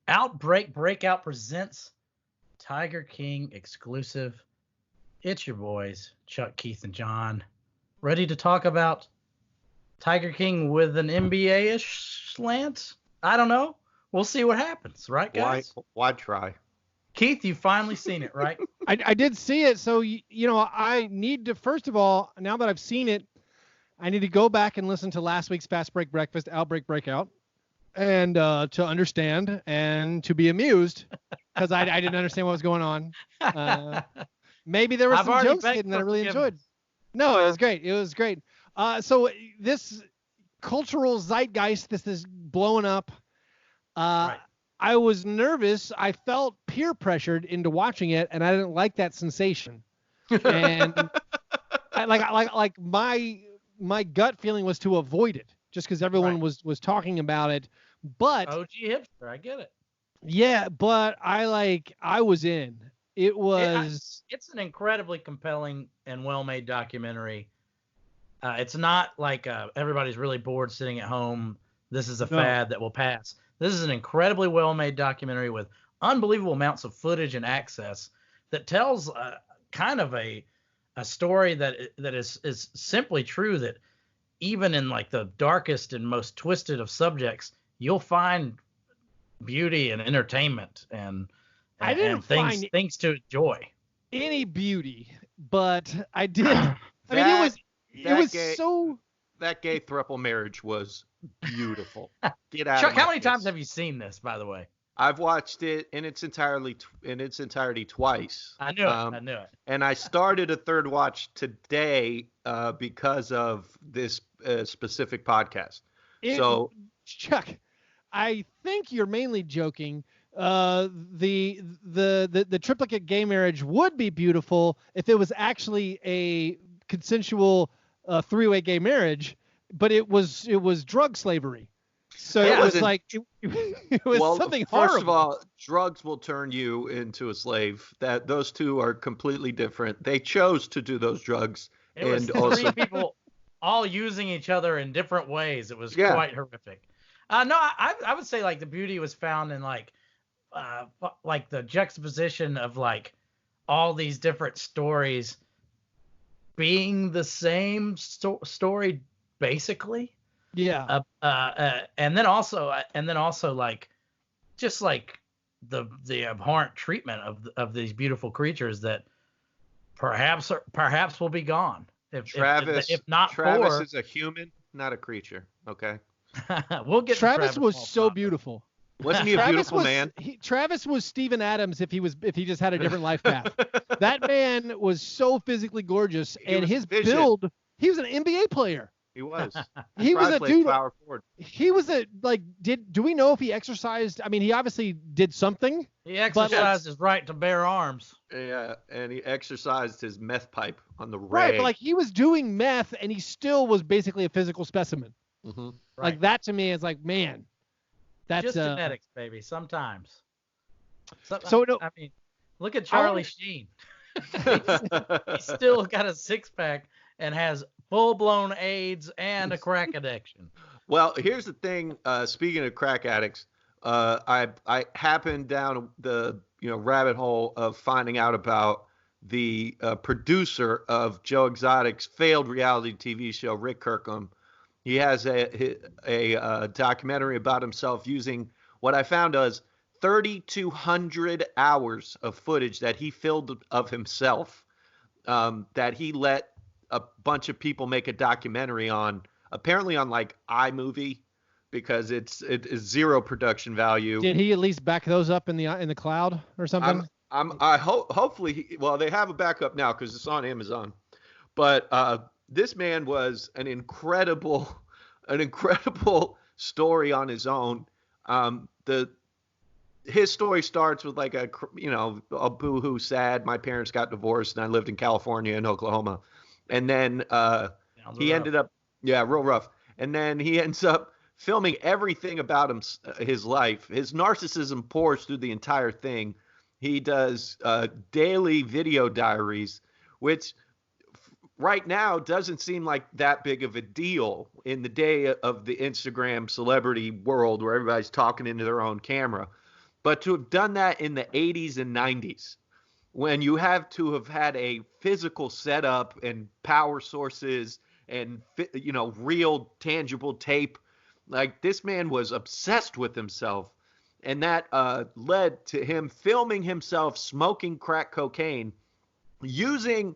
Outbreak Breakout presents Tiger King exclusive. It's your boys, Chuck, Keith, and John, ready to talk about Tiger King with an NBA-ish slant? I don't know. We'll see what happens, right, guys? Why try? Keith, you've finally seen it, right? I did see it, so I need to, first of all, now that I've seen it, I need to go back and listen to last week's Fastbreak Breakfast, Outbreak Breakout, and to understand and to be amused, because I didn't understand what was going on. Maybe there were some jokes hidden that I really enjoyed. No, it was great. It was great. So this cultural zeitgeist, this is blowing up. Right. I was nervous. I felt peer pressured into watching it, and I didn't like that sensation. And my gut feeling was to avoid it, just because everyone was talking about it. But OG hipster, I get it. Yeah, but I was in. It was. It's an incredibly compelling and well-made documentary. It's not like everybody's really bored sitting at home. This is a fad that will pass. This is an incredibly well-made documentary with unbelievable amounts of footage and access that tells kind of a story that is simply true, that even in like the darkest and most twisted of subjects, you'll find beauty and entertainment and things to enjoy. Any beauty, but I did. That gay throuple marriage was beautiful. Get out. Chuck, how many times have you seen this, by the way? I've watched it in its entirety twice. I knew it. And I started a third watch today because of this specific podcast. Chuck, I think you're mainly joking. The triplicate gay marriage would be beautiful if it was actually a consensual three-way gay marriage, but it was drug slavery. So it was something horrible. First of all, drugs will turn you into a slave. Those two are completely different. They chose to do those drugs. It was three people all using each other in different ways. It was quite horrific. I would say like the beauty was found in like the juxtaposition of like all these different stories being the same story basically. Yeah. And then also like just like the abhorrent treatment of these beautiful creatures that perhaps will be gone if not. Travis is a human, not a creature. Okay. We'll get Travis was so beautiful. Wasn't he a beautiful man? Travis was Steven Adams if he just had a different life path. That man was so phically gorgeous, and his build. He was an NBA player. He was. He was a dude. Power forward. He was do we know if he exercised? I mean, he obviously did something. He exercised his right to bear arms. Yeah, and he exercised his meth pipe on the right. But he was doing meth, and he still was basically a physical specimen. Mm-hmm. Like that to me is like, man, that's just genetics, baby. Sometimes. I mean, look at Charlie Sheen. He's still got a six-pack and has full-blown AIDS and a crack addiction. Well, here's the thing. Speaking of crack addicts, I happened down the rabbit hole of finding out about the producer of Joe Exotic's failed reality TV show, Rick Kirkham. He has a documentary about himself using what I found as 3,200 hours of footage that he filmed of himself, that he let a bunch of people make a documentary on, apparently on like iMovie, because it is zero production value. Did he at least back those up in the cloud or something? Hopefully, they have a backup now because it's on Amazon. But this man was an incredible story on his own. His story starts with like a boo-hoo sad. My parents got divorced and I lived in California and Oklahoma. And then he ended up, real rough. And then he ends up filming everything about his life. His narcissism pours through the entire thing. He does daily video diaries, which right now doesn't seem like that big of a deal in the day of the Instagram celebrity world where everybody's talking into their own camera. But to have done that in the 80s and 90s, when you have to have had a physical setup and power sources and, real tangible tape, like this man was obsessed with himself. And that led to him filming himself smoking crack cocaine using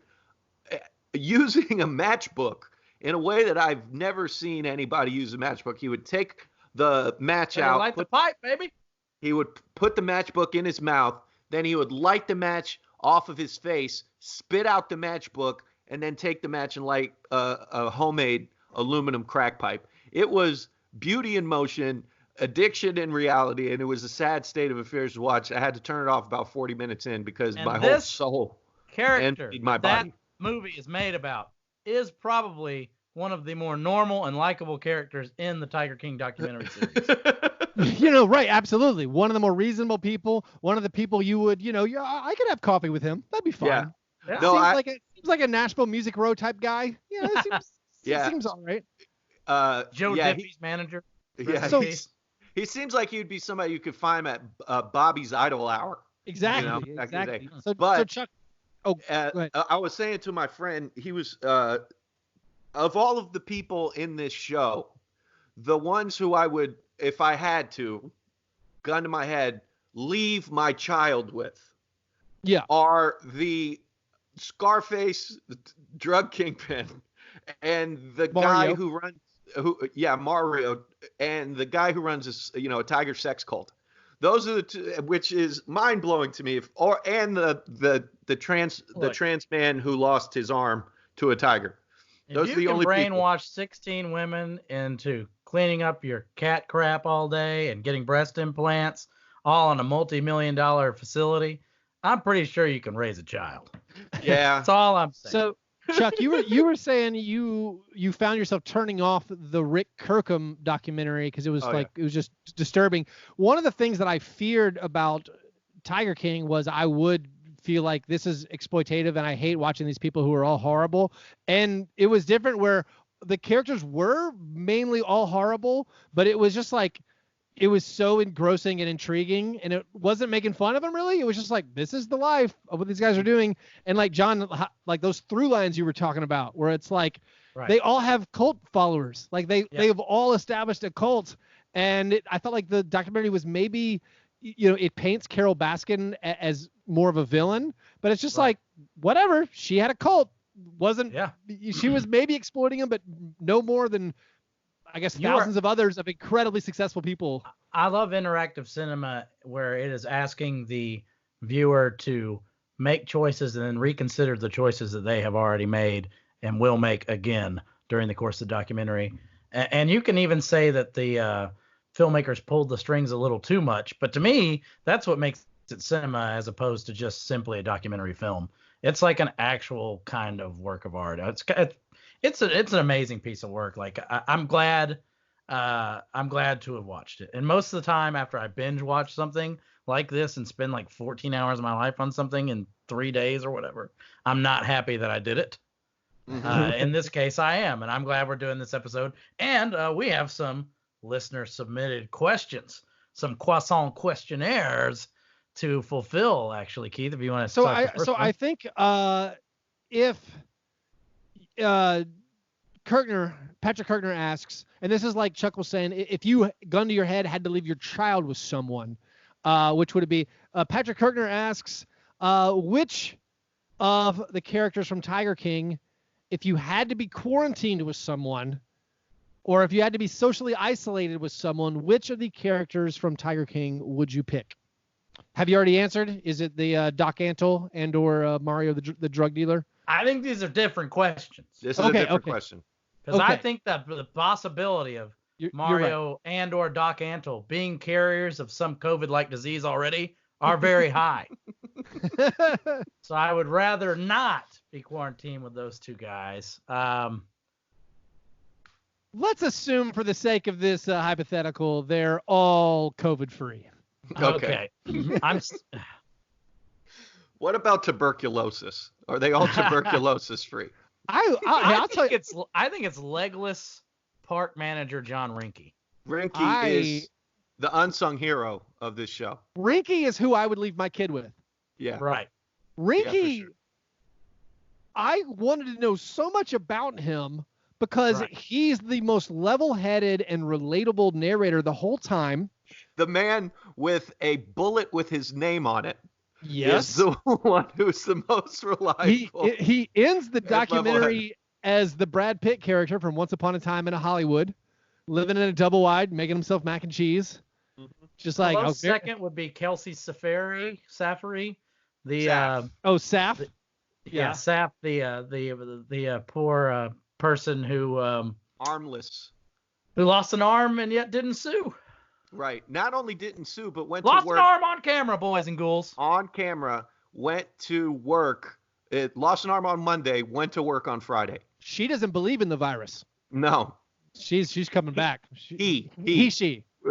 a matchbook in a way that I've never seen anybody use a matchbook. He would take the match out. Light the pipe, baby. He would put the matchbook in his mouth. Then he would light the match off of his face, spit out the matchbook, and then take the match and light a homemade aluminum crack pipe. It was beauty in motion, addiction in reality, and it was a sad state of affairs to watch. I had to turn it off about 40 minutes in because my whole soul character emptied my body. That movie is made about is probably one of the more normal and likable characters in the Tiger King documentary series. Right, absolutely. One of the more reasonable people, one of the people you would, I could have coffee with him. That'd be fun. Yeah. No, seems like a Nashville Music Row type guy. Yeah, seems all right. Joe Diffie's manager. Yeah, so he seems like he'd be somebody you could find at Bobby's Idol Hour. Exactly. Exactly. So Chuck. Go ahead. I was saying to my friend, he was of all of the people in this show, the ones who I would, if I had to, gun to my head, leave my child with, are the Scarface drug kingpin and the guy who runs, Mario, and the guy who runs a tiger sex cult. Those are the two, which is mind blowing to me. The trans man who lost his arm to a tiger. Those are the only brainwash 16 women into cleaning up your cat crap all day and getting breast implants, all in a multi-million-dollar facility, I'm pretty sure you can raise a child. Yeah, that's all I'm saying. So, Chuck, you were saying you found yourself turning off the Rick Kirkham documentary because it was it was just disturbing. One of the things that I feared about Tiger King was I would feel like this is exploitative and I hate watching these people who are all horrible. And it was different where the characters were mainly all horrible, but it was just like, it was so engrossing and intriguing, and it wasn't making fun of them really. It was just like, this is the life of what these guys are doing. And like John, like those through lines you were talking about, where it's like, they all have cult followers. Like they have all established a cult. And I felt like the documentary was maybe, it paints Carol Baskin as more of a villain, but it's just like, whatever. She had a cult. She was maybe exploiting him, but no more than, I guess, thousands of others of incredibly successful people. I love interactive cinema where it is asking the viewer to make choices and then reconsider the choices that they have already made and will make again during the course of the documentary. And you can even say that the filmmakers pulled the strings a little too much, but to me, that's what makes it cinema as opposed to just simply a documentary film. It's like an actual kind of work of art. It's an amazing piece of work. Like I'm glad to have watched it. And most of the time after I binge watch something like this and spend like 14 hours of my life on something in 3 days or whatever, I'm not happy that I did it. In this case, I am, and I'm glad we're doing this episode. And we have some listener submitted questions, some croissant questionnaires to fulfill. Actually, Keith, if you want to. I think if Patrick Kirkner asks, and this is like Chuck was saying, if you, gun to your head, had to leave your child with someone, which would it be? Patrick Kirkner asks, which of the characters from Tiger King, if you had to be quarantined with someone, or if you had to be socially isolated with someone, which of the characters from Tiger King would you pick? Have you already answered? Is it the Doc Antle and or Mario the drug dealer? I think these are different questions. This is a different question. Because I think that the possibility of Mario and or Doc Antle being carriers of some COVID-like disease already are very high. So I would rather not be quarantined with those two guys. Let's assume for the sake of this hypothetical, they're all COVID-free. Okay. What about tuberculosis? Are they all tuberculosis free? I'll tell you. I think it's legless park manager John Rinke. Rinke is The unsung hero of this show. Rinky is who I would leave my kid with. Yeah. Right. Rinky, sure. I wanted to know so much about him because he's the most level-headed and relatable narrator the whole time. The man with a bullet with his name on it. Yes. Is the one who's the most reliable. He ends the documentary as the Brad Pitt character from Once Upon a Time in Hollywood, living in a double wide, making himself mac and cheese. Mm-hmm. Just like second would be Kelsey Safari, the Saf. Saf. Saf, the poor person who armless, who lost an arm and yet didn't sue. Right. Not only didn't sue, but went lost to work. Lost an arm on camera, boys and ghouls. On camera, went to work. It lost an arm on Monday, went to work on Friday. She doesn't believe in the virus. No. She's coming back. She. We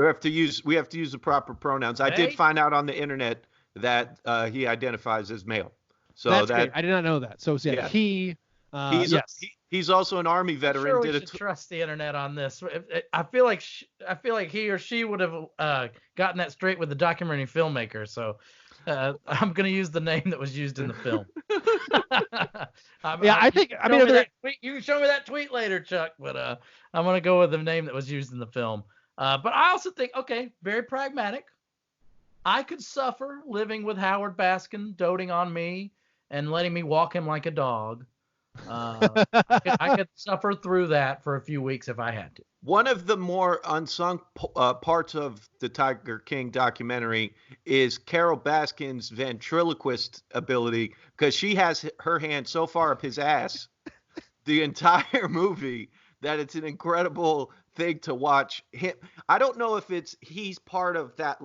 have to use the proper pronouns. I did find out on the internet that he identifies as male. So that's great. I did not know that. So he. He's also an Army veteran. Sure, we should trust the internet on this. I feel like he or she would have gotten that straight with the documentary filmmaker. So I'm going to use the name that was used in the film. You can show me that tweet later, Chuck. But I'm going to go with the name that was used in the film. But I also think, very pragmatic. I could suffer living with Howard Baskin doting on me and letting me walk him like a dog. I could suffer through that for a few weeks if I had to. One of the more unsung parts of the Tiger King documentary is Carol Baskin's ventriloquist ability, because she has her hand so far up his ass the entire movie that it's an incredible thing to watch him. I don't know if he's part of that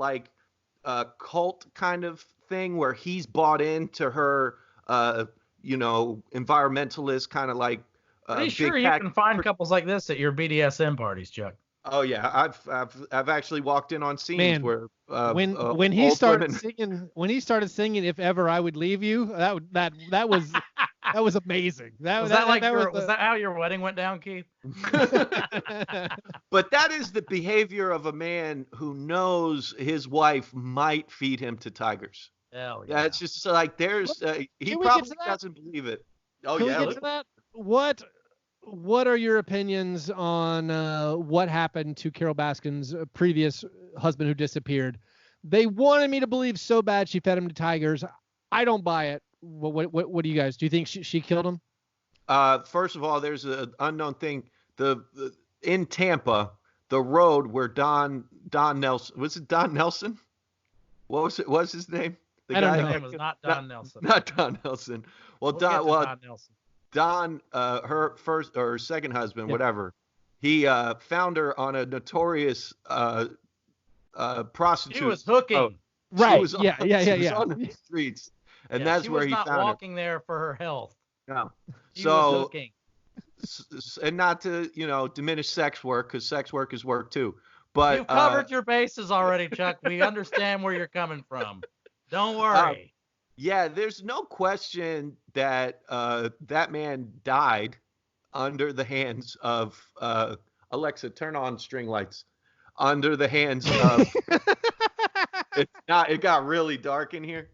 cult kind of thing where he's bought into her environmentalist kind of like. Pretty sure you can find couples like this at your BDSM parties, Chuck. Oh yeah, I've actually walked in on scenes where when he started singing "If Ever I Would Leave You," that was amazing. Was that how your wedding went down, Keith? But that is the behavior of a man who knows his wife might feed him to tigers. Hell yeah. It's just like he probably doesn't believe it. Oh Can we get to that? What are your opinions on what happened to Carol Baskin's previous husband who disappeared? They wanted me to believe so bad she fed him to tigers. I don't buy it. What do you guys? Do you think she killed him? First of all, there's an unknown thing. In Tampa, the road where Don Nelson, was it Don Nelson? What was his name? I don't know. His name was not Don Nelson. Not Don Nelson. Don Nelson. Don, her first or second husband, whatever, he found her on a notorious prostitute. She was hooking. Oh, right. She was on the streets, and that's where he found her. She was not walking there for her health. No. She was hooking. And not to diminish sex work, because sex work is work too. But you've covered your bases already, Chuck. We understand where you're coming from. Don't worry. Yeah, there's no question that that man died under the hands of Alexa, turn on string lights. Under the hands of it got really dark in here.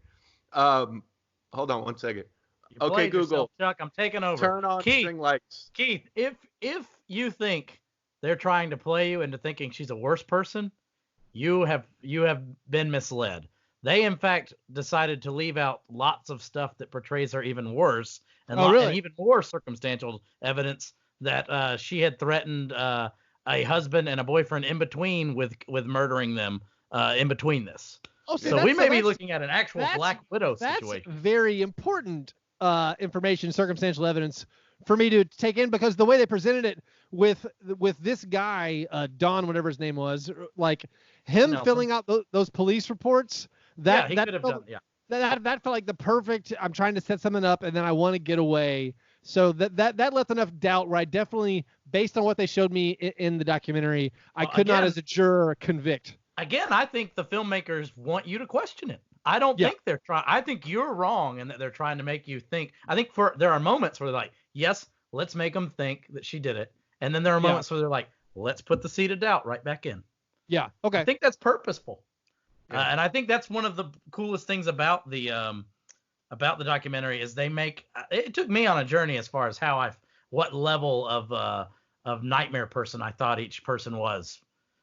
Hold on one second. Okay, Google. Yourself, Chuck, I'm taking over. Turn on string lights. Keith, if you think they're trying to play you into thinking she's a worse person, you have been misled. They, in fact, decided to leave out lots of stuff that portrays her even worse, and even more circumstantial evidence that she had threatened a husband and a boyfriend in between with murdering them in between this. Oh, so we may be looking at an actual Black Widow situation. That's very important information, circumstantial evidence for me to take in, because the way they presented it with this guy, Don, whatever his name was, like him Nelson. Filling out those police reports. That could have done. Yeah. That felt like the perfect. I'm trying to set something up, and then I want to get away. So that left enough doubt where I definitely, based on what they showed me in the documentary, I could not, as a juror, convict. Again, I think the filmmakers want you to question it. I don't think they're trying. I think you're wrong in that they're trying to make you think. I think there are moments where they're like, yes, let's make them think that she did it, and then there are moments where they're like, let's put the seed of doubt right back in. Yeah. Okay. I think that's purposeful. Yeah. And I think that's one of the coolest things about the documentary is they make it took me on a journey as far as what level of nightmare person I thought each person was.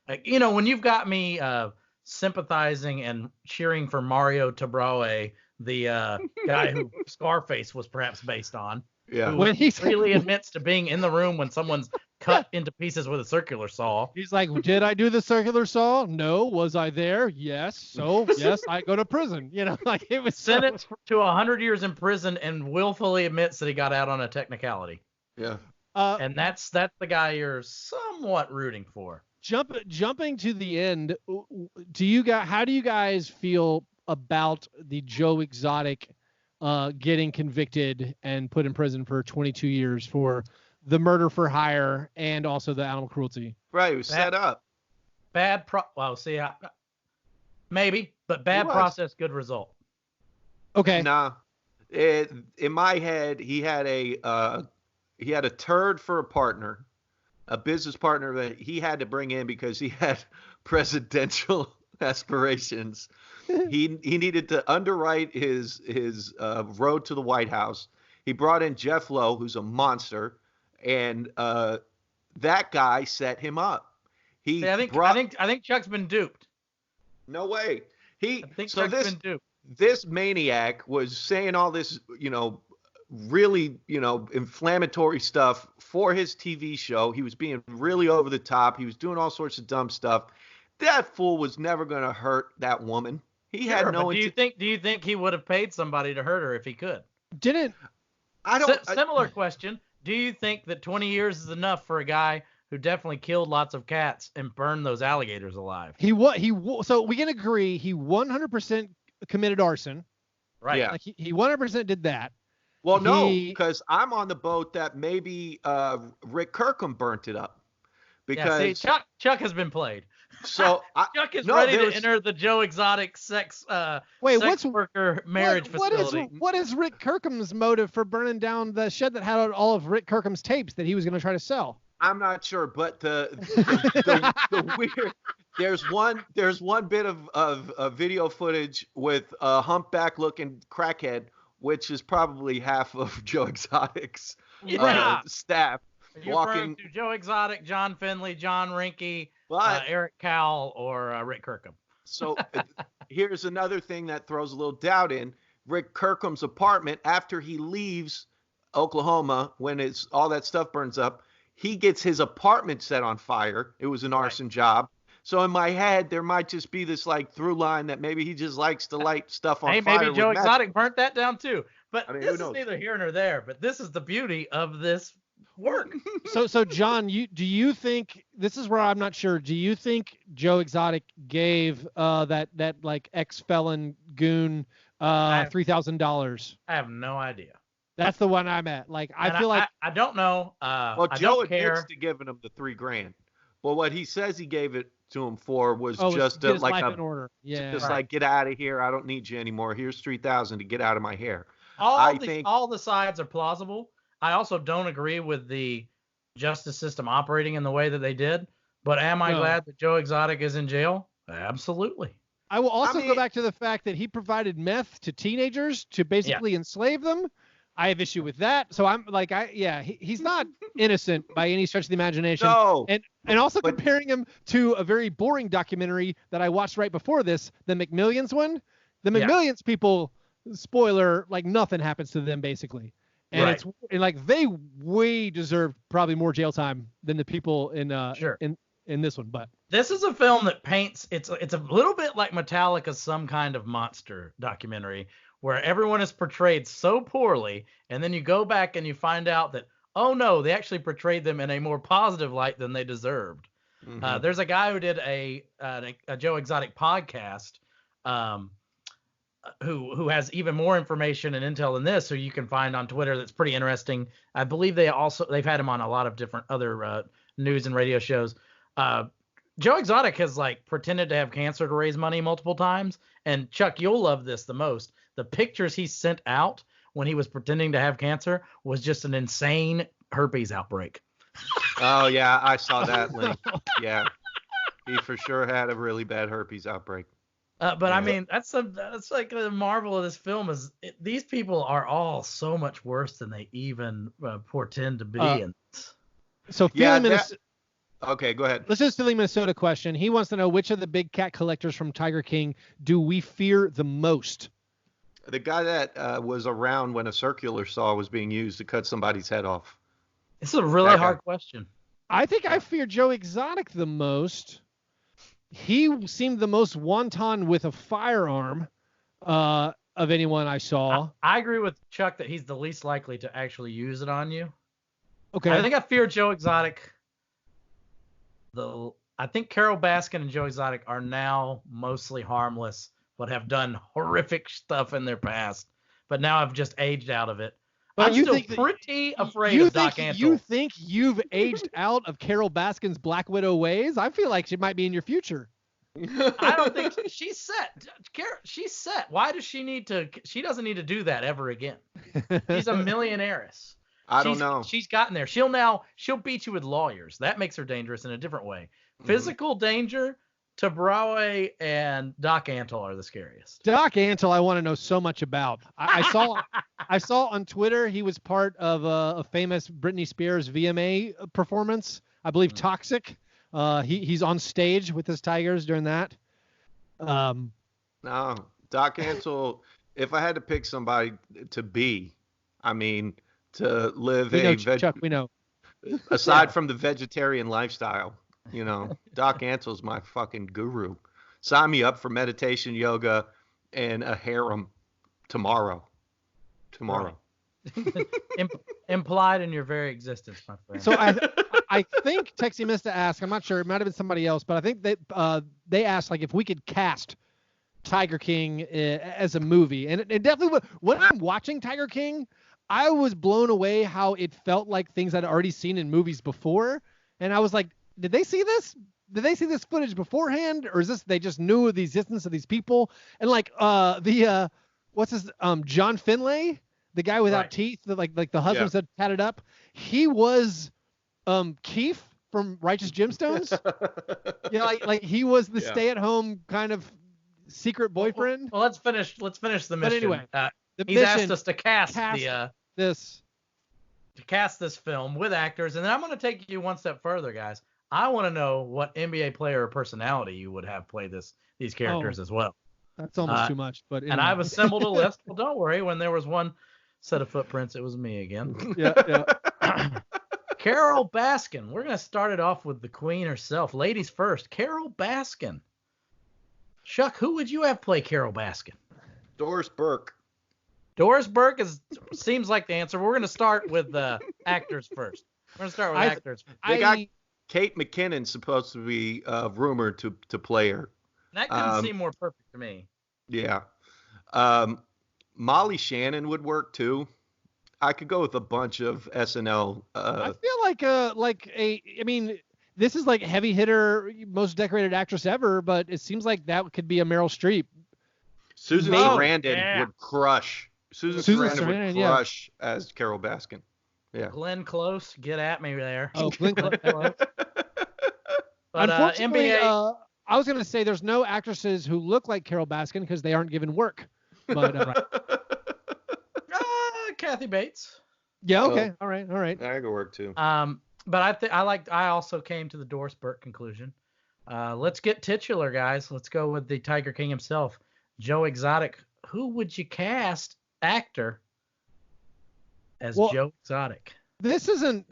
Like, when you've got me sympathizing and cheering for Mario Tabraue, the guy who Scarface was perhaps based on, Yeah. who When he freely admits to being in the room when someone's cut into pieces with a circular saw. He's like, did I do the circular saw? No. Was I there? Yes. So yes, I go to prison. Like it was Sentenced to 100 years in prison and willfully admits that he got out on a technicality. Yeah. And that's the guy you're somewhat rooting for. Jumping to the end, how do you guys feel about the Joe Exotic getting convicted and put in prison for 22 years for the murder for hire and also the animal cruelty? Right. It was set up. Maybe, but bad process, good result. Okay. Nah. In my head, he had a turd for a partner, a business partner that he had to bring in because he had presidential aspirations. He needed to underwrite his road to the White House. He brought in Jeff Lowe, who's a monster, and that guy set him up. I think Chuck's been duped. No way. Chuck's been duped. This maniac was saying all this, really, inflammatory stuff for his TV show. He was being really over the top. He was doing all sorts of dumb stuff. That fool was never going to hurt that woman. He had no. Do you think he would have paid somebody to hurt her if he could? Similar question. Do you think that 20 years is enough for a guy who definitely killed lots of cats and burned those alligators alive? So we can agree he 100% committed arson. Right. Yeah. Like he 100% did that. Well, no, because I'm on the boat that maybe Rick Kirkham burnt it up. Because Chuck has been played. So Chuck is ready to enter the Joe Exotic sex worker marriage facility. What is Rick Kirkham's motive for burning down the shed that had all of Rick Kirkham's tapes that he was going to try to sell? I'm not sure, but the weird. There's one bit of video footage with a humpback looking crackhead, which is probably half of Joe Exotic's staff. You're referring to Joe Exotic, John Finley, John Rinke, Eric Cowell, or Rick Kirkham. So here's another thing that throws a little doubt in. Rick Kirkham's apartment, after he leaves Oklahoma, when all that stuff burns up, he gets his apartment set on fire. It was an arson job. So in my head, there might just be this through line that maybe he just likes to light stuff on fire. Hey, maybe Joe Exotic burnt that down too. But this is neither here nor there. But this is the beauty of this work. So John, do you think, this is where I'm not sure, do you think Joe Exotic gave that ex-felon goon $3,000? I have no idea. That's the one I'm at. I don't know. Well, Joe admits to giving him the $3,000. Well, what he says he gave it to him for was just life in order. Yeah. Just like, get out of here. I don't need you anymore. Here's $3,000 to get out of my hair. All the sides are plausible. I also don't agree with the justice system operating in the way that they did. But am I glad that Joe Exotic is in jail? Absolutely. I will also go back to the fact that he provided meth to teenagers to basically enslave them. I have issue with that. So I'm like, he's not innocent by any stretch of the imagination. No. And also comparing him to a very boring documentary that I watched right before this, the McMillions one. The McMillions people, spoiler, nothing happens to them basically. And they way deserve probably more jail time than the people in this one. But this is a film that paints, it's a little bit like Metallica's Some Kind of Monster documentary, where everyone is portrayed so poorly, and then you go back and you find out that, oh no, they actually portrayed them in a more positive light than they deserved. Mm-hmm. There's a guy who did a Joe Exotic podcast, who has even more information and intel than this, who you can find on Twitter. That's pretty interesting. I believe they've had him on a lot of different other news and radio shows. Joe Exotic has pretended to have cancer to raise money multiple times. And Chuck, you'll love this the most. The pictures he sent out when he was pretending to have cancer was just an insane herpes outbreak. Oh yeah, I saw that link. Yeah. He for sure had a really bad herpes outbreak. But I mean, that's like the marvel of this film is these people are all so much worse than they even portend to be. So Philly, Minnesota. Okay, go ahead. Let's just Philly, Minnesota question. He wants to know which of the big cat collectors from Tiger King do we fear the most? The guy that was around when a circular saw was being used to cut somebody's head off. It's a really hard question. I think I fear Joe Exotic the most. He seemed the most wanton with a firearm of anyone I saw. I agree with Chuck that he's the least likely to actually use it on you. Okay. I think I fear Joe Exotic. I think Carol Baskin and Joe Exotic are now mostly harmless, but have done horrific stuff in their past. But now I've just aged out of it. But I'm still pretty afraid of Doc Antle. You think you've aged out of Carol Baskin's Black Widow ways? I feel like she might be in your future. I don't think she's set. She's set. Why does she need to? She doesn't need to do that ever again. She's a millionaireess. I don't know. She's gotten there. She'll beat you with lawyers. That makes her dangerous in a different way. Physical danger, Tabraue and Doc Antle are the scariest. Doc Antle, I want to know so much about. I saw on Twitter he was part of a famous Britney Spears VMA performance. I believe Toxic. He's on stage with his Tigers during that. No, Doc Antle. If I had to pick somebody to be, I mean, to live Chuck, we know. Aside from the vegetarian lifestyle, Doc Antle's my fucking guru. Sign me up for meditation, yoga, and a harem tomorrow. Right. Implied in your very existence, my friend. So I think Texie missed to ask. I'm not sure. It might have been somebody else, but I think that they asked like if we could cast Tiger King as a movie, and it definitely. When I'm watching Tiger King, I was blown away how it felt like things I'd already seen in movies before, and I was like, did they see this? Did they see this footage beforehand, or is this they just knew the existence of these people? And like what's his John Finlay, the guy without teeth, like the husband said tatted up. He was Keith from Righteous Gemstones. like he was the stay-at-home kind of secret boyfriend. Well, let's finish the mission. But anyway, he's asked us to cast this film with actors, and then I'm going to take you one step further, guys. I want to know what NBA player or personality you would have play these characters as well. That's almost too much, but anyway. And I've assembled a list. Well, don't worry. When there was one set of footprints, it was me again. Yeah. Carol Baskin. We're going to start it off with the queen herself. Ladies first. Carol Baskin. Chuck, who would you have play Carol Baskin? Doris Burke. Doris Burke seems like the answer. We're going to start with the actors first. We're going to start with actors. They got Kate McKinnon supposed to be rumored to play her. That couldn't seem more perfect to me. Yeah. Molly Shannon would work too. I could go with a bunch of SNL. I feel this is like heavy hitter, most decorated actress ever, but it seems like that could be a Meryl Streep. Susan Sarandon would crush. Susan Sarandon would crush as Carol Baskin. Yeah. Glenn Close, get at me there. Oh, Glenn Close. But unfortunately, NBA. I was going to say there's no actresses who look like Carol Baskin because they aren't given work. But Kathy Bates. Yeah. Okay. All right. That could work too. But I also came to the Doris Burke conclusion. Let's get titular, guys. Let's go with the Tiger King himself, Joe Exotic. Who would you cast actor as Joe Exotic? This isn't.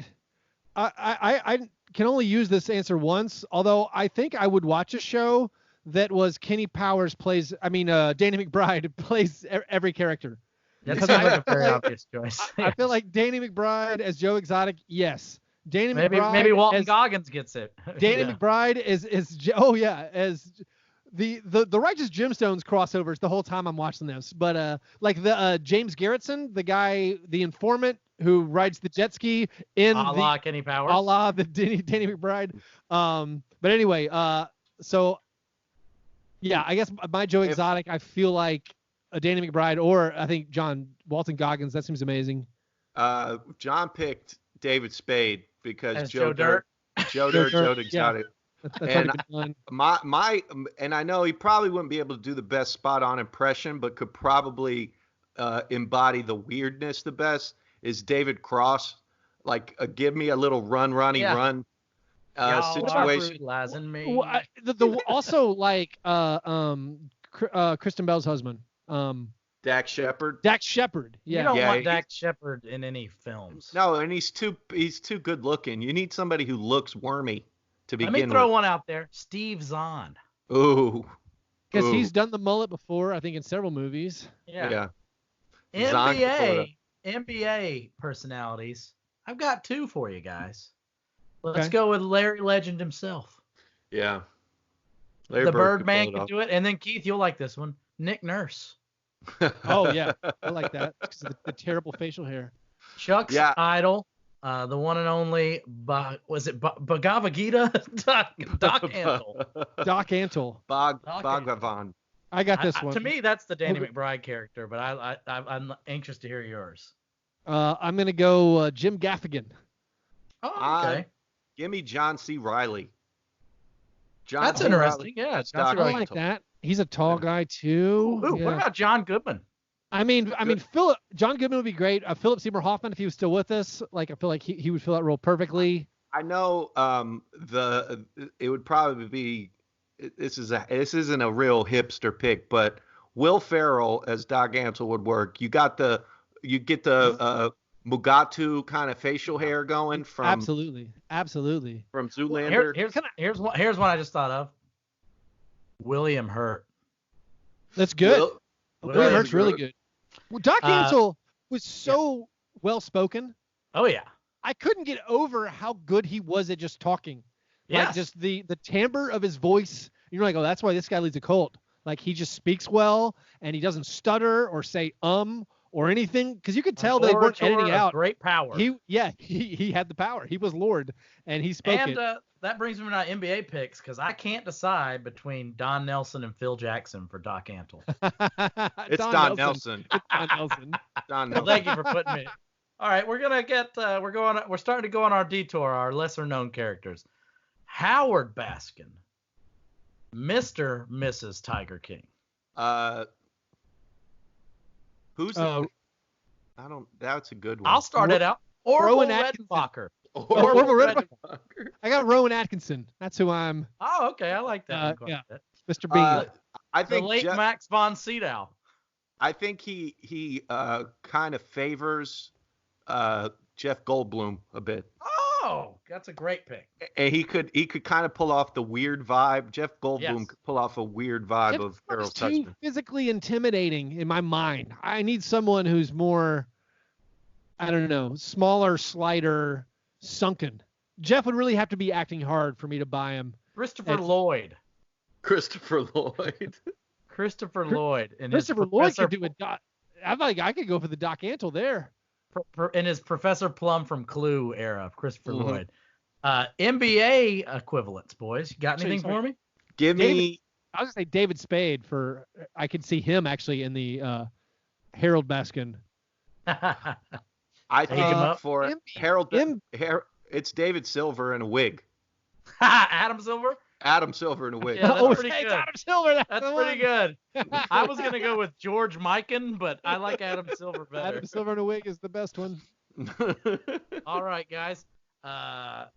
I can only use this answer once. Although I think I would watch a show that was Kenny Powers plays. Danny McBride plays every character. That sounds like a very obvious choice. I feel like Danny McBride as Joe Exotic. Yes. Maybe Walton Goggins gets it. Danny McBride as the Righteous Gemstones crossovers the whole time I'm watching this. But like the James Garretson, the guy, the informant who rides the jet ski in Kenny Powers. The Danny McBride. But anyway, so yeah, I guess my Joe Exotic, I feel like a Danny McBride, or I think Walton Goggins. That seems amazing. John picked David Spade because Joe Dirt. Joe Exotic. That's already been done. And I know he probably wouldn't be able to do the best spot on impression, but could probably embody the weirdness the best is David Cross. Like, give me a little run Y'all are situation. brutalizing me. Also like Kristen Bell's husband. Dax Shepard. Dax Shepard. You Yeah. don't want Dax Shepard in any films. No, and he's too good looking. You need somebody who looks wormy to begin with. Let me throw one out there. Steve Zahn. Ooh. Because he's done the mullet before, I think, in several movies. Yeah. NBA personalities. I've got 2 for you guys. Let's go with Larry Legend himself. Yeah. The Birdman can do it. And then, Keith, you'll like this one. Nick Nurse. Oh, yeah. I like that because of the terrible facial hair. Chuck's idol. The one and only, Bhagavad Gita? Doc Antle. Doc Antle. Bhagavan. I got this one. To me, that's the Danny McBride character, but I'm anxious to hear yours. I'm going to go Jim Gaffigan. Oh, okay. Give me John C. Reilly. That's interesting. Yeah, I like that. He's a tall guy too. Ooh, what about John Goodman? John Goodman would be great. Philip Seymour Hoffman, if he was still with us, like I feel like he would fill that role perfectly. I know it would probably be this isn't a real hipster pick, but Will Ferrell as Doc Antle would work. You get the Mugatu kind of facial hair going from absolutely from Zoolander. Here's one I just thought of. William Hurt. That's good. William Hurt's really good. Well, Doc Antle was so well spoken. Oh yeah. I couldn't get over how good he was at just talking. Yeah. Like just the timbre of his voice. You're like, oh, that's why this guy leads a cult. Like he just speaks well and he doesn't stutter or say or anything, because you could tell they weren't editing out. Great power. He had the power. He was Lord, and he spoke it. And that brings me to my NBA picks, because I can't decide between Don Nelson and Phil Jackson for Doc Antle. It's Don Nelson. It's Don Nelson. Don Nelson. Well, thank you for putting me. All right, we're starting to go on our detour, our lesser known characters. Howard Baskin, Mr. Mrs. Tiger King. Who's that's a good one. I'll start it out. Orville Redenbacher. Orville Redenbacher. I got Rowan Atkinson. That's who I'm. Oh, okay. I like that. Yeah. Mr. Bean. I think the late Max von Sydow. I think he kind of favors Jeff Goldblum a bit. Oh, that's a great pick. And he could kind of pull off the weird vibe. Jeff Goldblum could pull off a weird vibe of Ferrell's husband. Physically intimidating in my mind. I need someone who's more, I don't know, smaller, slighter, sunken. Jeff would really have to be acting hard for me to buy him. Christopher Lloyd. Christopher Lloyd could do it. I think I could go for the Doc Antle there. In his Professor Plum from Clue era of Christopher Lloyd. NBA equivalents, boys. You got anything for me? I was going to say David Spade I could see him actually in the Harold Baskin. I think for Harold, it's David Silver in a wig. Adam Silver? Adam Silver in a wig. Yeah, that's pretty good. Adam Silver. That's pretty good. I was going to go with George Mikan, but I like Adam Silver better. Adam Silver in a wig is the best one. All right, guys.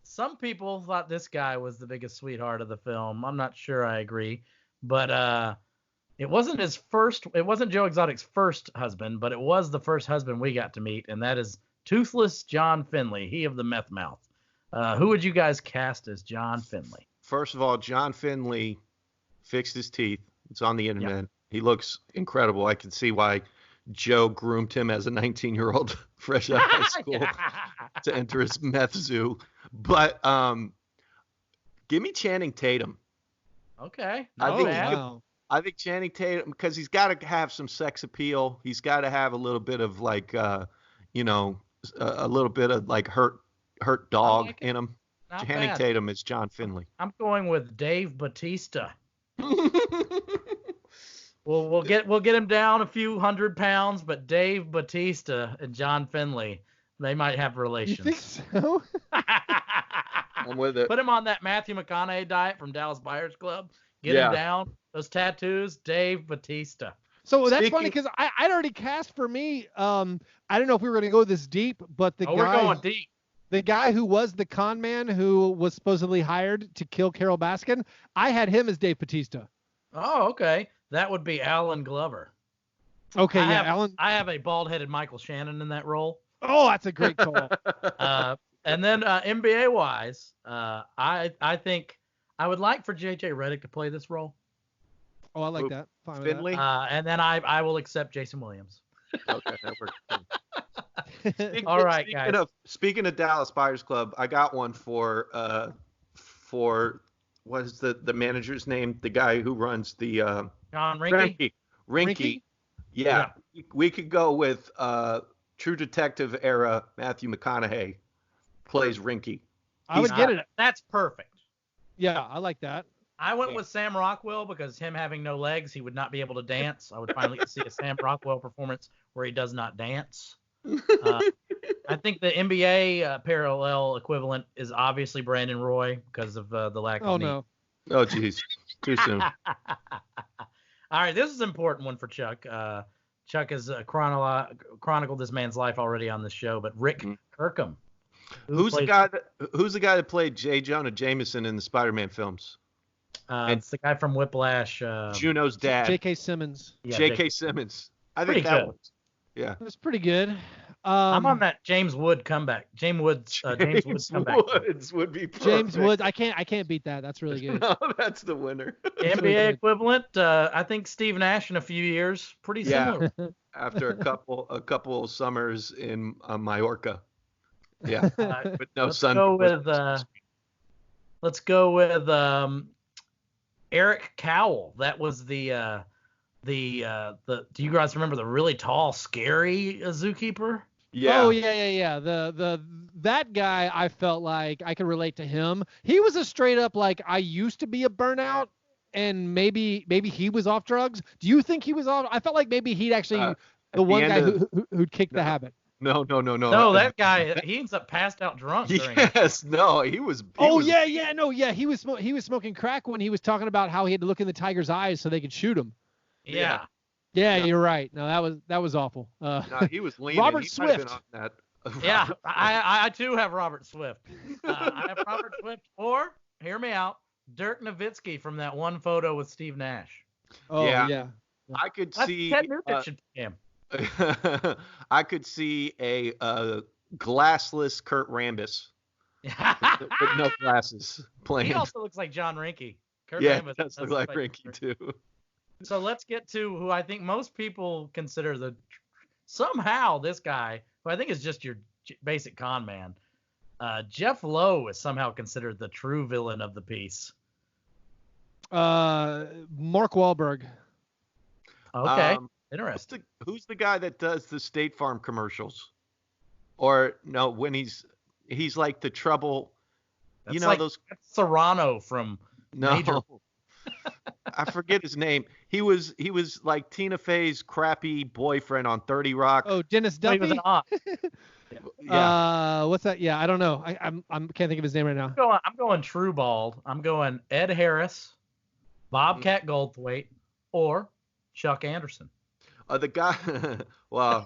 Some people thought this guy was the biggest sweetheart of the film. I'm not sure I agree, but it wasn't Joe Exotic's first husband, but it was the first husband we got to meet, and that is Toothless John Finley, he of the meth mouth. Who would you guys cast as John Finley? First of all, John Finley fixed his teeth. It's on the internet. Yep. He looks incredible. I can see why Joe groomed him as a 19-year-old fresh out of high school to enter his meth zoo. But give me Channing Tatum. Okay. I think Channing Tatum, because he's got to have some sex appeal. He's got to have a little bit of like, a little bit of like hurt dog in him. Not Channing bad. Tatum is John Finley. I'm going with Dave Bautista. We'll get him down a few 100 pounds, but Dave Bautista and John Finley, they might have relations. You think so? I'm with it. Put him on that Matthew McConaughey diet from Dallas Buyers Club. Get him down. Those tattoos, Dave Bautista. So that's funny because I'd already cast for me. I don't know if we were going to go this deep, but we're going deep. The guy who was the con man who was supposedly hired to kill Carol Baskin, I had him as Dave Bautista. Oh, okay. That would be Alan Glover. Okay, Alan. I have a bald-headed Michael Shannon in that role. Oh, that's a great call. And then NBA-wise, I think I would like for J.J. Redick to play this role. Oh, I like that. Fine Finley? with that. And then I will accept Jason Williams. Okay, that works. All right, guys. Speaking of Dallas Buyers Club, I got one for what is the manager's name? The guy who runs the John Rinke. Rinke. Yeah. We could go with True Detective era Matthew McConaughey plays Rinke. I would get it. That's perfect. Yeah, I like that. I went with Sam Rockwell because him having no legs, he would not be able to dance. I would finally get to see a Sam Rockwell performance where he does not dance. I think the NBA parallel equivalent is obviously Brandon Roy because of the lack of knee. No. Oh, geez. Too soon. All right, this is an important one for Chuck. Chuck has chronicled this man's life already on this show, but Rick Kirkham. Who's the guy that played J. Jonah Jameson in the Spider-Man films? It's the guy from Whiplash. Juno's dad. J.K. Simmons. Yeah, J.K. Simmons. I think that was. Yeah. It was pretty good. I'm on that James Wood comeback. James Woods comeback. Woods would be perfect. James Woods. I can't beat that. That's really good. No, that's the winner. NBA equivalent. I think Steve Nash in a few years. Pretty similar. After a couple of summers in Mallorca. Yeah. With no sun. Let's go with Eric Cowell. That was the do you guys remember the really tall, scary zookeeper? Yeah. Oh yeah. That guy, I felt like I could relate to him. He was a straight up like, I used to be a burnout, and maybe he was off drugs. Do you think he was off? I felt like maybe he'd actually the one guy who'd kicked the habit. No. No, that guy, he ends up passed out drunk. He was. He was smoking crack when he was talking about how he had to look in the tiger's eyes so they could shoot him. Yeah. Yeah, you're right. No, that was awful. No, he was leaning. Robert Swift. Yeah, I too have Robert Swift. I have Robert Swift, or hear me out, Dirk Nowitzki from that one photo with Steve Nash. Oh yeah. I could see. Ted Nugent should be him. I could see a glassless Kurt Rambis with no glasses playing. He also looks like John Rinke. Rambis does look like Rinke too. So let's get to who I think most people consider somehow this guy, who I think is just your basic con man. Jeff Lowe is somehow considered the true villain of the piece. Mark Wahlberg. Okay. Interesting. Who's the guy that does the State Farm commercials? Or no, when he's like the trouble. That's like those Serrano from Major. I forget his name. He was like Tina Fey's crappy boyfriend on 30 Rock. Oh, Dennis Duffy. He was an op. Yeah. What's that? Yeah, I don't know. I can't think of his name right now. I'm going True Bald. I'm going Ed Harris, Bobcat Goldthwait, or Chuck Anderson. The guy, well,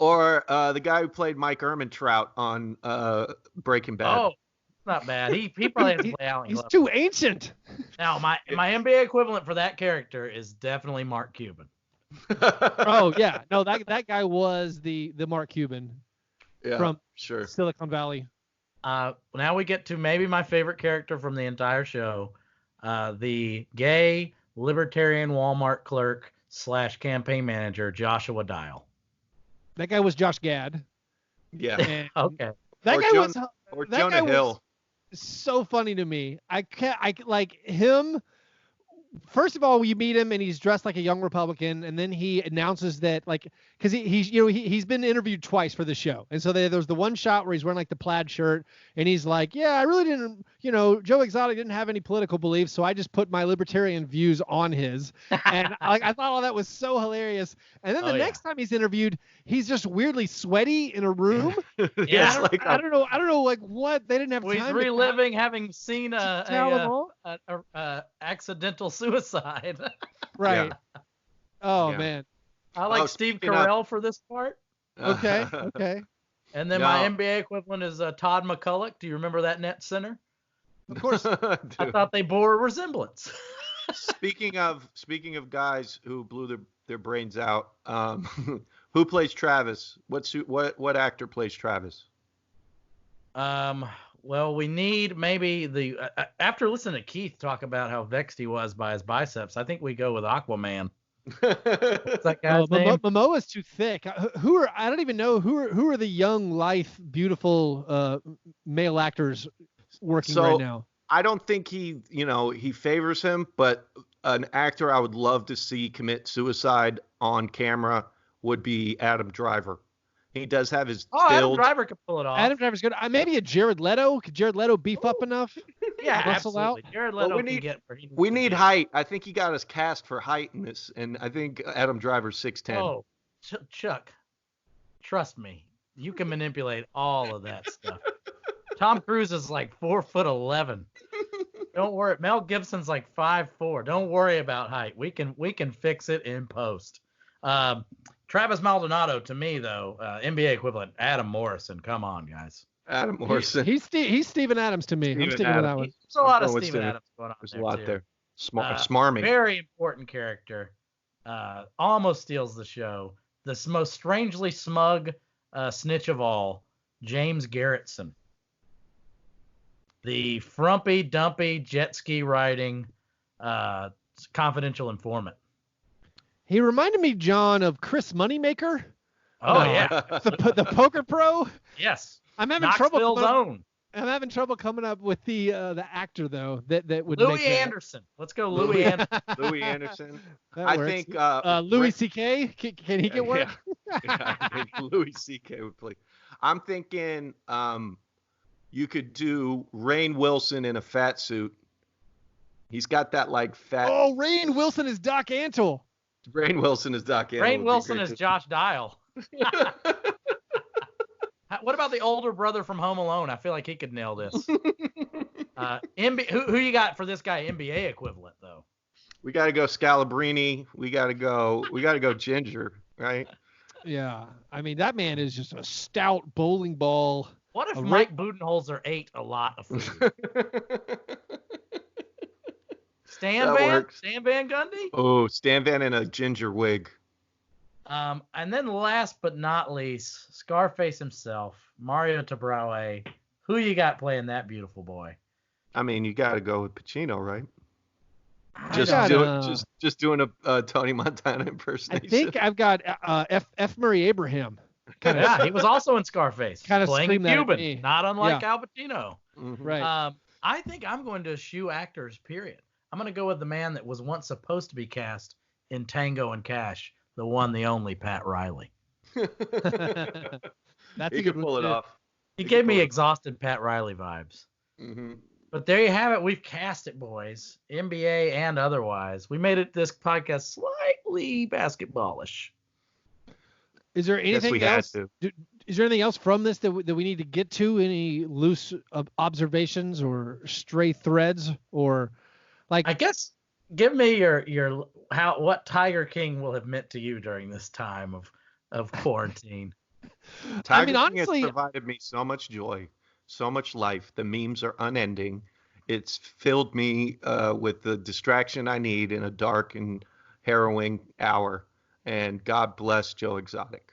or the guy who played Mike Ehrmantraut on Breaking Bad. Oh, not bad. He probably has to play Allen. He's too ancient. Now my NBA equivalent for that character is definitely Mark Cuban. Oh yeah, no, that guy was the Mark Cuban. Yeah, from sure. Silicon Valley. Now we get to maybe my favorite character from the entire show, the gay libertarian Walmart clerk / campaign manager Joshua Dial. That guy was Josh Gad. Yeah. Okay. Or Jonah Hill. So funny to me. I like him first of all, you meet him and he's dressed like a young Republican, and then he announces that, like, because he's been interviewed twice for the show, and so there's the one shot where he's wearing like the plaid shirt, and he's like, yeah, I really didn't, Joe Exotic didn't have any political beliefs, so I just put my libertarian views on his, and I thought all that was so hilarious. And then the next time he's interviewed, he's just weirdly sweaty in a room. Yeah, I don't know, like what they didn't have time. He's reliving having seen a accidental suicide. Right. Yeah. Oh yeah. Man. I like Steve Carell for this part. Okay. And then my NBA equivalent is Todd McCulloch. Do you remember that net center? Of course. I thought they bore a resemblance. Speaking of guys who blew their brains out, who plays Travis? What actor plays Travis? Well, we need maybe after listening to Keith talk about how vexed he was by his biceps, I think we go with Aquaman. What's that guy's name? Momoa's too thick. I don't even know who are the young, lithe, beautiful male actors working right now. I don't think he favors him, but an actor I would love to see commit suicide on camera would be Adam Driver. He does have his build. Adam Driver could pull it off. Adam Driver's good. Maybe a Jared Leto. Could Jared Leto beef up enough? Yeah, absolutely. Out? Jared Leto can get where he needs we need height. I think he got us cast for height in this, and I think Adam Driver's 6'10". Oh, Chuck, trust me, you can manipulate all of that stuff. Tom Cruise is like 4'11". Don't worry. Mel Gibson's like 5'4". Don't worry about height. We can fix it in post. Travis Maldonado, to me, though, NBA equivalent, Adam Morrison. Come on, guys. Adam Morrison. He's Steven Adams to me. I'm sticking with that one. There's a lot of Steven Adams going on There's there, a lot too. there. Smarmy. Very important character. Almost steals the show. The most strangely smug snitch of all, James Garretson. The frumpy, dumpy, jet ski riding, confidential informant. He reminded me, John, of Chris Moneymaker. Oh, yeah. The poker pro. Yes. I'm having trouble coming up with the actor, though, that would Louis make that. Anderson. Let's go Louis Anderson. Louis Anderson. I think Louis C.K. Can he get work? Yeah, I think Louis C.K. would play. I'm thinking you could do Rainn Wilson in a fat suit. He's got that like fat. Oh, Rainn Wilson is Doc Antle. Rainn Wilson is Doc Antle. Rainn Wilson is Josh Dial. What about the older brother from Home Alone? I feel like he could nail this. Who you got for this guy NBA equivalent though? We got to go Scalabrini. We got to go Ginger, right? Yeah, I mean that man is just a stout bowling ball. What if Mike Budenholzer ate a lot of food? Stan Van Gundy? Oh, Stan Van in a ginger wig. And then last but not least, Scarface himself, Mario Tabraue. Who you got playing that beautiful boy? I mean, you got to go with Pacino, right? Just doing a Tony Montana impersonation. I think I've got F. Murray Abraham. Yeah, he was also in Scarface, playing a Cuban, not unlike Al Pacino. Mm-hmm. Right. I think I'm going to eschew actors, period. I'm going to go with the man that was once supposed to be cast in Tango and Cash, the one, the only Pat Riley. That's he could pull it off. He gave me exhausted Pat Riley vibes. Mm-hmm. But there you have it. We've cast it, boys, NBA and otherwise. We made it this podcast slightly basketballish. Is there anything else? Is there anything else from this that we need to get to? Any loose observations or stray threads or like? I guess give me what Tiger King will have meant to you during this time of quarantine. Tiger King has provided me so much joy, so much life. The memes are unending. It's filled me with the distraction I need in a dark and harrowing hour. And God bless Joe Exotic.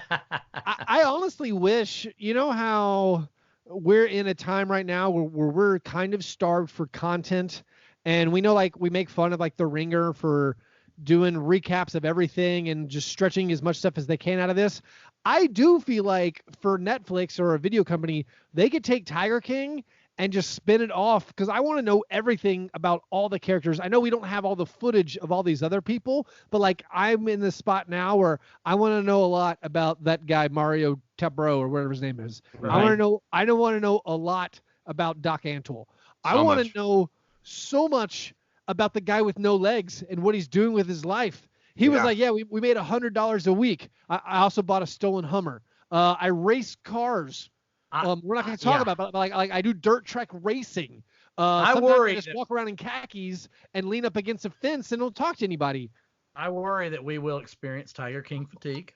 I honestly wish, you know how we're in a time right now where we're kind of starved for content, and we know like we make fun of like The Ringer for doing recaps of everything and just stretching as much stuff as they can out of this. I do feel like for Netflix or a video company, they could take Tiger King and just spin it off, because I want to know everything about all the characters. I know we don't have all the footage of all these other people, but like I'm in this spot now where I want to know a lot about that guy Mario Tabro or whatever his name is. Right. I don't want to know a lot about Doc Antle. I So want much. to know so much about the guy with no legs and what he's doing with his life. He was Yeah. like, yeah, we made $100 a week. I also bought a stolen Hummer. I race cars. We're not going to talk about, but like I do dirt track racing. I Sometimes worry I just that- walk around in khakis and lean up against a fence and don't talk to anybody. I worry that we will experience Tiger King fatigue.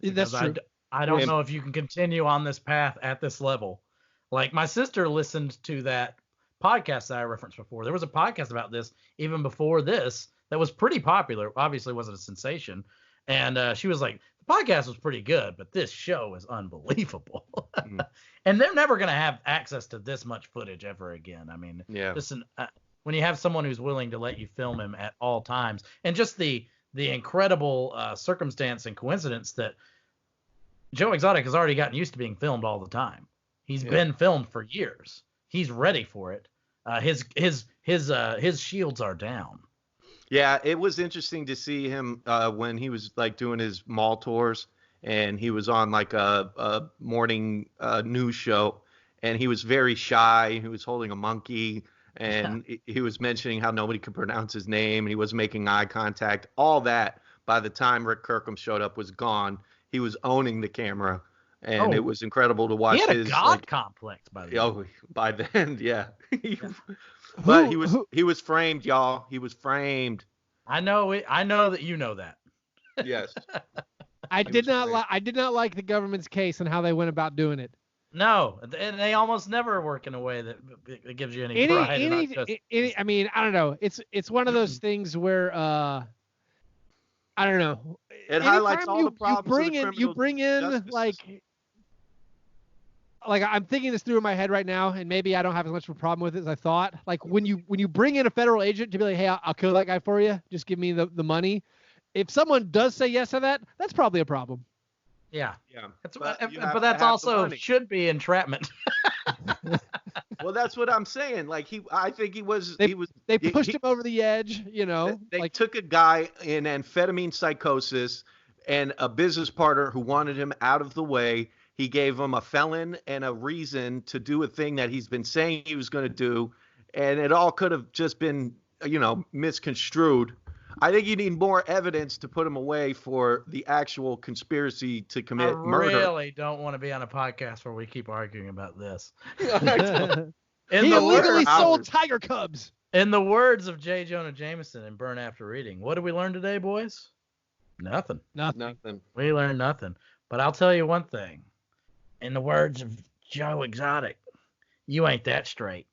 That's because true. I don't Yeah. know if you can continue on this path at this level. Like my sister listened to that podcast that I referenced before. There was a podcast about this even before this that was pretty popular. Obviously, wasn't a sensation. And she was like, the podcast was pretty good, but this show is unbelievable. And they're never going to have access to this much footage ever again. I mean, Yeah. when you have someone who's willing to let you film him at all times, and just the incredible circumstance and coincidence that Joe Exotic has already gotten used to being filmed all the time. He's been filmed for years. He's ready for it. His shields are down. Yeah, it was interesting to see him when he was like doing his mall tours, and he was on like a morning news show, and he was very shy. He was holding a monkey, and he was mentioning how nobody could pronounce his name, and he was making eye contact. All that, by the time Rick Kirkham showed up, was gone. He was owning the camera, and it was incredible to watch. He had his a god complex by the Oh, by then, yeah. But he was framed, y'all. He was framed. I know that you know that. Yes. I did not like the government's case and how they went about doing it. No, and they almost never work in a way that gives you any pride. I mean, I don't know. It's one of those things where I don't know. It highlights all the problems you bring in like I'm thinking this through in my head right now, and maybe I don't have as much of a problem with it as I thought. Like when you bring in a federal agent to be like, hey, I'll kill that guy for you, just give me the money. If someone does say yes to that, that's probably a problem. Yeah. But But that's also should be entrapment. Well, that's what I'm saying. Like I think he was. They pushed him over the edge. They took a guy in amphetamine psychosis and a business partner who wanted him out of the way. He gave him a felon and a reason to do a thing that he's been saying he was going to do, and it all could have just been, misconstrued. I think you need more evidence to put him away for the actual conspiracy to commit murder. I really don't want to be on a podcast where we keep arguing about this. He illegally sold tiger cubs. In the words of J. Jonah Jameson in Burn After Reading, what did we learn today, boys? Nothing. We learned nothing. But I'll tell you one thing. In the words of Joe Exotic, you ain't that straight.